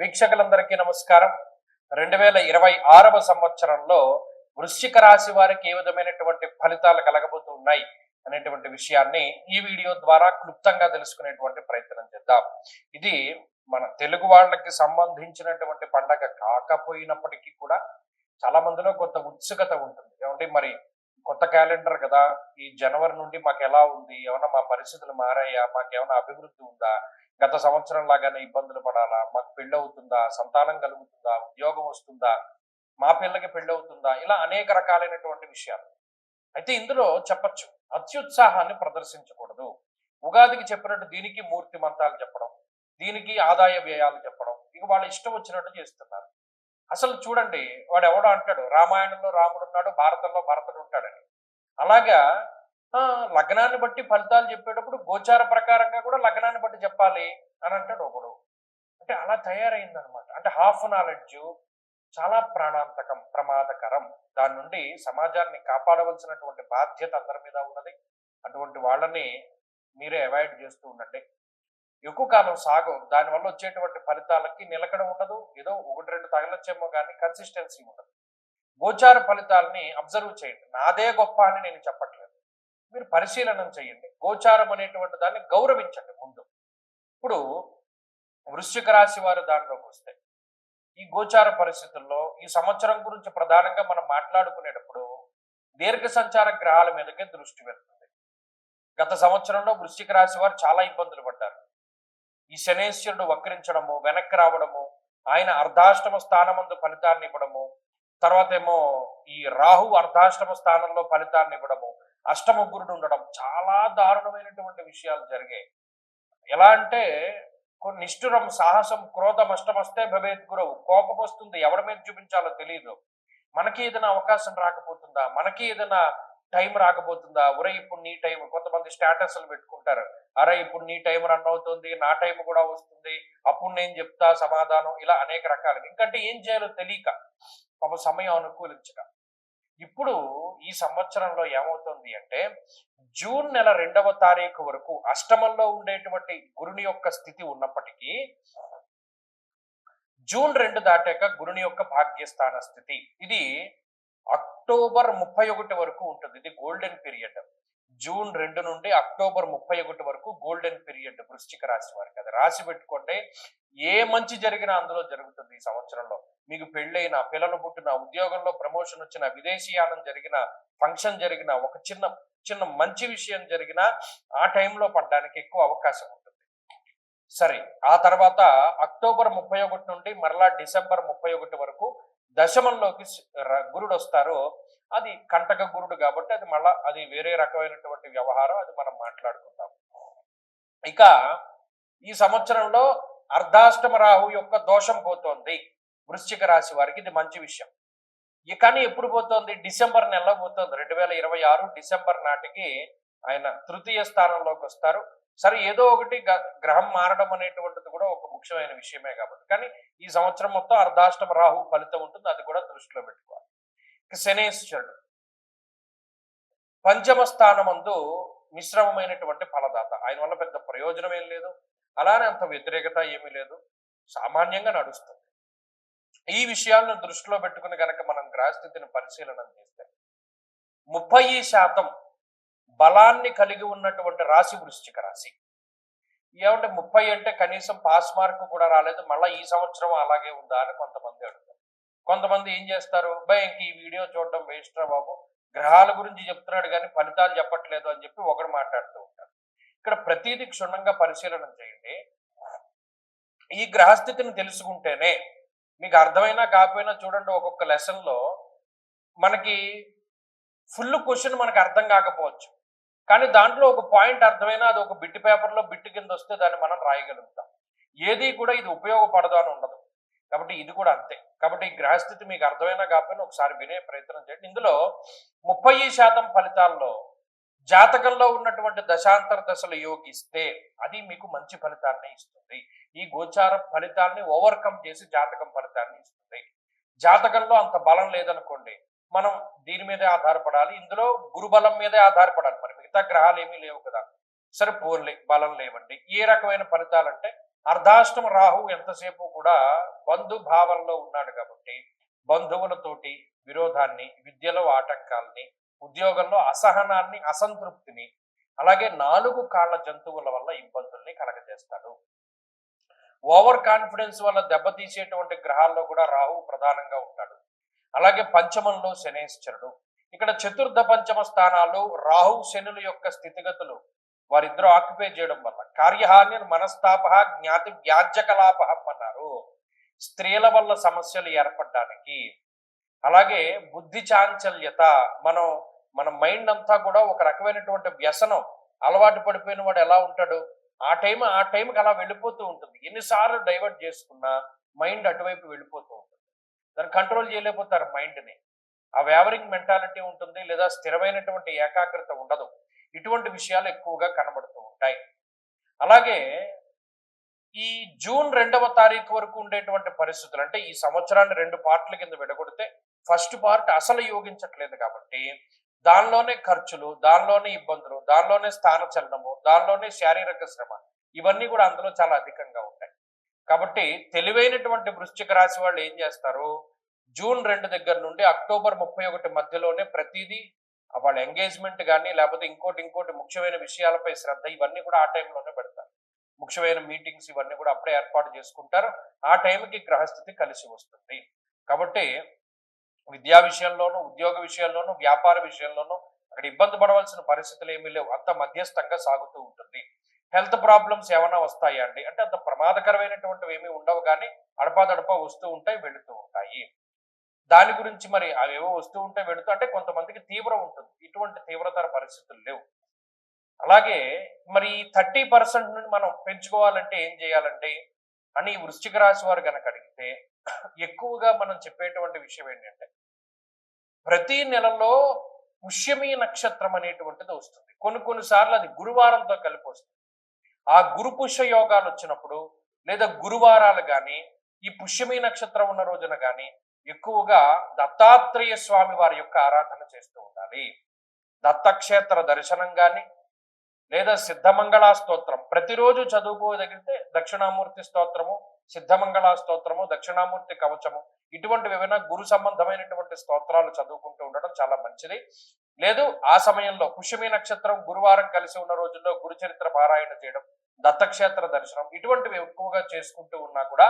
వీక్షకులందరికీ నమస్కారం. 2026వ సంవత్సరంలో వృశ్చిక రాశి వారికి ఏ విధమైనటువంటి ఫలితాలు కలగబోతూ ఉన్నాయి అనేటువంటి విషయాన్ని ఈ వీడియో ద్వారా క్లుప్తంగా తెలుసుకునేటువంటి ప్రయత్నం చేద్దాం. ఇది మన తెలుగు వాళ్ళకి సంబంధించినటువంటి పండగ కాకపోయినప్పటికీ కూడా చాలా మందిలో కొంత ఉత్సుకత ఉంటుంది. ఏమంటే మరి కొత్త క్యాలెండర్ కదా, ఈ జనవరి నుండి మాకు ఎలా ఉంది, ఏమన్నా మా పరిస్థితులు మారాయా, మాకేమైనా అభివృద్ధి ఉందా, గత సంవత్సరం లాగానే ఇబ్బందులు పడాలా, మాకు పెళ్ళి అవుతుందా, సంతానం కలుగుతుందా, ఉద్యోగం వస్తుందా, మా పిల్లకి పెళ్ళి అవుతుందా, ఇలా అనేక రకాలైనటువంటి విషయాలు. అయితే ఇందులో చెప్పచ్చు, అత్యుత్సాహాన్ని ప్రదర్శించకూడదు. ఉగాదికి చెప్పినట్టు దీనికి మూర్తి మంత్రాలు చెప్పడం, దీనికి ఆదాయ వ్యయాలు చెప్పడం, ఇక వాళ్ళు ఇష్టం వచ్చినట్టు చేస్తున్నారు. అసలు చూడండి, వాడు ఎవడో అంటాడు రామాయణంలో రాముడు ఉన్నాడు, భారతంలో భరతుడు ఉంటాడని. అలాగా లగ్నాన్ని బట్టి ఫలితాలు చెప్పేటప్పుడు గోచార ప్రకారంగా కూడా లగ్నాన్ని బట్టి చెప్పాలి అని అంటాడు ఒకడు. అంటే అలా తయారైందనమాట. అంటే హాఫ్ నాలెడ్జ్ చాలా ప్రాణాంతకం, ప్రమాదకరం. దాని నుండి సమాజాన్ని కాపాడవలసినటువంటి బాధ్యత అందరి మీద ఉన్నది. అటువంటి వాళ్ళని మీరే అవాయిడ్ చేస్తూ ఉండండి. ఎక్కువ కాలం సాగం, దానివల్ల వచ్చేటువంటి ఫలితాలకి నిలకడ ఉండదు. ఏదో ఒకటి రెండు తగలొచ్చేమో కానీ కన్సిస్టెన్సీ ఉండదు. గోచార ఫలితాలని అబ్జర్వ్ చేయండి. నాదే గొప్ప అని నేను చెప్పట్లేదు, మీరు పరిశీలనం చేయండి. గోచారం అనేటువంటి దాన్ని గౌరవించండి ముందు. ఇప్పుడు వృశ్చిక రాశి వారు దానిలోకి వస్తే, ఈ గోచార పరిస్థితుల్లో ఈ సంవత్సరం గురించి ప్రధానంగా మనం మాట్లాడుకునేటప్పుడు దీర్ఘ సంచార గ్రహాల మీదకే దృష్టి వెళ్తుంది. గత సంవత్సరంలో వృశ్చిక రాశి వారు చాలా ఇబ్బందులు పడ్డారు. ఈ శనేశ్వరుడు వక్రించడము, వెనక్కి రావడము, ఆయన అర్ధాష్టమ స్థానమందు ఫలితాన్ని ఇవ్వడము, తర్వాత ఏమో ఈ రాహు అర్ధాష్టమ స్థానంలో ఫలితాన్ని ఇవ్వడము, అష్టమ గురుడు ఉండడం, చాలా దారుణమైనటువంటి విషయాలు జరిగాయి. ఎలా అంటే కొన్ని నిష్ఠురం, సాహసం, క్రోధం అష్టమస్తే భవేత్ గురువు. కోపం వస్తుంది, ఎవరి మీద చూపించాలో తెలియదు. మనకి ఏదైనా అవకాశం రాకపోతుందా, మనకి ఏదైనా టైం రాకపోతుందా, ఒరే ఇప్పుడు నీ టైం. కొంతమంది స్టేటస్లు పెట్టుకుంటారు, అరే ఇప్పుడు నీ టైం రన్ అవుతుంది, నా టైం కూడా వస్తుంది, అప్పుడు నేను చెప్తా సమాధానం. ఇలా అనేక రకాలు. ఇంకంటే ఏం చేయాలో తెలియక పాప సమయం అనుకూలించక. ఇప్పుడు ఈ సంవత్సరంలో ఏమవుతుంది అంటే, జూన్ నెల 2వ తారీఖు వరకు అష్టమంలో ఉండేటువంటి గురుని యొక్క స్థితి ఉన్నప్పటికీ జూన్ 2 దాటాక గురుని యొక్క భాగ్యస్థాన స్థితి, ఇది అక్టోబర్ 31 వరకు ఉంటుంది. ఇది గోల్డెన్ పీరియడ్. జూన్ 2 నుండి అక్టోబర్ 31 వరకు గోల్డెన్ పీరియడ్ వృశ్చిక రాశి వారికి. అది రాసి పెట్టుకుంటే ఏ మంచి జరిగినా అందులో జరుగుతుంది. ఈ సంవత్సరంలో మీకు పెళ్ళైన, పిల్లలు పుట్టిన, ఉద్యోగంలో ప్రమోషన్ వచ్చిన, విదేశీయానం జరిగిన, ఫంక్షన్ జరిగిన, ఒక చిన్న చిన్న మంచి విషయం జరిగినా ఆ టైంలో పడ్డానికి ఎక్కువ అవకాశం ఉంటుంది. సరే, ఆ తర్వాత అక్టోబర్ 31 నుండి మరలా డిసెంబర్ 31 వరకు దశమంలోకి గురుడు వస్తారు. అది కంటక గురుడు కాబట్టి అది మళ్ళా అది వేరే రకమైనటువంటి వ్యవహారం, అది మనం మాట్లాడుకుందాం. ఇక ఈ సంవత్సరంలో అర్ధాష్టమ రాహు యొక్క దోషం పోతోంది వృశ్చిక రాశి వారికి. ఇది మంచి విషయం. కానీ ఎప్పుడు పోతోంది? డిసెంబర్ నెలలో పోతుంది. 2026 డిసెంబర్ నాటికి ఆయన తృతీయ స్థానంలోకి వస్తారు. సరే, ఏదో ఒకటి గ్రహం మారడం అనేటువంటిది కూడా ఒక ముఖ్యమైన విషయమే కాబట్టి, కానీ ఈ సంవత్సరం మొత్తం అర్ధాష్టమ రాహు ఫలితం ఉంటుంది, అది కూడా దృష్టిలో పెట్టుకోవాలి. శనేశ్వరుడు పంచమ స్థానమందు మిశ్రమమైనటువంటి ఫలదాత. ఆయన వల్ల పెద్ద ప్రయోజనం ఏం లేదు, అలానే అంత వ్యతిరేకత ఏమీ లేదు, సామాన్యంగా నడుస్తుంది. ఈ విషయాలను దృష్టిలో పెట్టుకుని కనుక మనం గ్రహస్థితిని పరిశీలన చేస్తే 30% బలాన్ని కలిగి ఉన్నటువంటి రాశి వృశ్చిక రాశి. ఏమంటే 30 అంటే కనీసం పాస్ మార్క్ కూడా రాలేదు, మళ్ళీ ఈ సంవత్సరం అలాగే ఉందా అని కొంతమంది అడుగుతారు. కొంతమంది ఏం చేస్తారు, ఇంక ఈ వీడియో చూడడం వేస్ట్ రా బాబు, గ్రహాల గురించి చెప్తున్నాడు కానీ ఫలితాలు చెప్పట్లేదు అని చెప్పి ఒకడు మాట్లాడుతూ ఉంటారు. ఇక్కడ ప్రతిదీ క్షుణ్ణంగా పరిశీలన చేయండి. ఈ గ్రహస్థితిని తెలుసుకుంటేనే మీకు అర్థమైనా కాకపోయినా, చూడండి ఒక్కొక్క లెసన్లో మనకి ఫుల్ క్వశ్చన్ మనకు అర్థం కాకపోవచ్చు, కానీ దాంట్లో ఒక పాయింట్ అర్థమైనా అది ఒక బిట్ పేపర్లో బిట్ కింద వస్తే దాన్ని మనం రాయగలుగుతాం. ఏది కూడా ఇది ఉపయోగపడదు అని ఉండదు. కాబట్టి ఇది కూడా అంతే. కాబట్టి ఈ గ్రహస్థితి మీకు అర్థమైనా కాకపోయినా ఒకసారి వినే ప్రయత్నం చేయండి. ఇందులో 30% ఫలితాల్లో జాతకంలో ఉన్నటువంటి దశాంతర దశలు యోగిస్తే అది మీకు మంచి ఫలితాన్ని ఇస్తుంది. ఈ గోచార ఫలితాన్ని ఓవర్కమ్ చేసి జాతకం ఫలితాన్ని ఇస్తుంది. జాతకంలో అంత బలం లేదనుకోండి, మనం దీని మీదే ఆధారపడాలి. ఇందులో గురుబలం మీదే ఆధారపడాలి. మరి మిగతా గ్రహాలు ఏమీ లేవు కదా. సరే పోర్లే, బలం లేవండి. ఏ రకమైన ఫలితాలంటే అర్ధాష్టమ రాహు ఎంతసేపు కూడా బంధు భావంలో ఉన్నాడు కాబట్టి బంధువులతోటి విరోధాన్ని, విద్యలో ఆటంకాలని, ఉద్యోగంలో అసహనాన్ని, అసంతృప్తిని, అలాగే 4 కాళ్ల జంతువుల వల్ల ఇబ్బందుల్ని కలగజేస్తాడు. ఓవర్ కాన్ఫిడెన్స్ వల్ల దెబ్బతీసేటువంటి గ్రహాల్లో కూడా రాహు ప్రధానంగా ఉంటాడు. అలాగే పంచమంలో శనేశ్వరుడు. ఇక్కడ చతుర్థ పంచమ స్థానాలు రాహు శనుల యొక్క స్థితిగతులు వారిద్దరూ ఆక్యుపై చేయడం వల్ల కార్యహాని, మనస్తాప, జ్ఞాతి వ్యాజ్య కలాపహం అన్నారు. స్త్రీల వల్ల సమస్యలు ఏర్పడడానికి, అలాగే బుద్ధి చాంచల్యత, మన మైండ్ అంతా కూడా ఒక రకమైనటువంటి వ్యసనం అలవాటు పడిపోయిన వాడు ఎలా ఉంటాడు, ఆ టైంకి అలా వెళ్ళిపోతూ ఉంటుంది. ఎన్నిసార్లు డైవర్ట్ చేసుకున్నా మైండ్ అటువైపు వెళ్ళిపోతూ ఉంటుంది. దాన్ని కంట్రోల్ చేయలేకపోతారు మైండ్ని. ఆ వేవరింగ్ మెంటాలిటీ ఉంటుంది, లేదా స్థిరమైనటువంటి ఏకాగ్రత ఉండదు. ఇటువంటి విషయాలు ఎక్కువగా కనబడుతూ ఉంటాయి. అలాగే ఈ జూన్ 2వ తారీఖు వరకు ఉండేటువంటి పరిస్థితులు, అంటే ఈ సంవత్సరాన్ని 2 పార్ట్ల కింద విడగొడితే ఫస్ట్ పార్ట్ అసలు యోగించట్లేదు కాబట్టి దానిలోనే ఖర్చులు, దానిలోనే ఇబ్బందులు, దానిలోనే స్థాన చలనము, దానిలోనే శారీరక శ్రమ, ఇవన్నీ కూడా అందులో చాలా అధికంగా ఉంటాయి. కాబట్టి తెలివైనటువంటి వృశ్చిక రాశి వాళ్ళు ఏం చేస్తారు, జూన్ 2 దగ్గర నుండి అక్టోబర్ 31 మధ్యలోనే ప్రతిదీ వాళ్ళ ఎంగేజ్మెంట్ కానీ, లేకపోతే ఇంకోటి ముఖ్యమైన విషయాలపై శ్రద్ధ, ఇవన్నీ కూడా ఆ టైంలోనే పెడతారు. ముఖ్యమైన మీటింగ్స్ ఇవన్నీ కూడా అప్పుడే ఏర్పాటు చేసుకుంటారు. ఆ టైంకి గ్రహస్థితి కలిసి వస్తుంది. కాబట్టి విద్యా విషయంలోనూ, ఉద్యోగ విషయంలోనూ, వ్యాపార విషయంలోనూ అక్కడ ఇబ్బంది పడవలసిన పరిస్థితులు ఏమీ లేవు. అంత మధ్యస్థంగా సాగుతూ ఉంటుంది. హెల్త్ ప్రాబ్లమ్స్ ఏమైనా వస్తాయా అండి అంటే అంత ప్రమాదకరమైనటువంటివి ఏమీ ఉండవు, కానీ అడపాదడపా వస్తూ ఉంటాయి, వెళుతూ ఉంటాయి. దాని గురించి మరి అవేవో వస్తూ ఉంటే వెళుతూ, అంటే కొంతమందికి తీవ్రం ఉంటుంది, ఇటువంటి తీవ్రతర పరిస్థితులు లేవు. అలాగే మరి 30% నుండి మనం పెంచుకోవాలంటే ఏం చేయాలంటే అని వృశ్చిక రాశి వారు కనుక అడిగితే ఎక్కువగా మనం చెప్పేటువంటి విషయం ఏంటంటే ప్రతి నెలలో పుష్యమి నక్షత్రం అనేటువంటిది వస్తుంది. కొన్నిసార్లు అది గురువారంతో కలిపి వస్తుంది. ఆ గురు పుష్య యోగాలు వచ్చినప్పుడు, లేదా గురువారాలు కానీ, ఈ పుష్యమి నక్షత్రం ఉన్న రోజున కానీ ఎక్కువగా దత్తాత్రేయ స్వామి వారి యొక్క ఆరాధన చేస్తూ ఉండాలి. దత్తక్షేత్ర దర్శనం కానీ, లేదా సిద్ధమంగళా స్తోత్రం ప్రతిరోజు చదువుకోగలిగితే దక్షిణామూర్తి స్తోత్రము, సిద్ధమంగళా స్తోత్రము, దక్షిణామూర్తి కవచము, ఇటువంటివి ఏమైనా గురు సంబంధమైనటువంటి స్తోత్రాలు చదువుకుంటూ ఉండడం చాలా మంచిది. లేదు ఆ సమయంలో పుష్యమి నక్షత్రం గురువారం కలిసి ఉన్న రోజుల్లో గురు చరిత్ర పారాయణ చేయడం, దత్తక్షేత్ర దర్శనం, ఇటువంటివి ఎక్కువగా చేసుకుంటూ ఉన్నా కూడా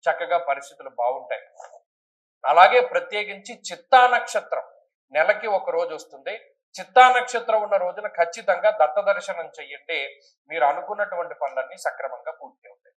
చక్కగా పరిస్థితులు బాగుంటాయి. అలాగే ప్రత్యేకించి చిత్తా నక్షత్రం నెలకి ఒక రోజు వస్తుంది. చిత్తా నక్షత్రం ఉన్న రోజున ఖచ్చితంగా దత్త దర్శనం చెయ్యండి. మీరు అనుకున్నటువంటి పనులన్నీ సక్రమంగా పూర్తి అవుతాయి.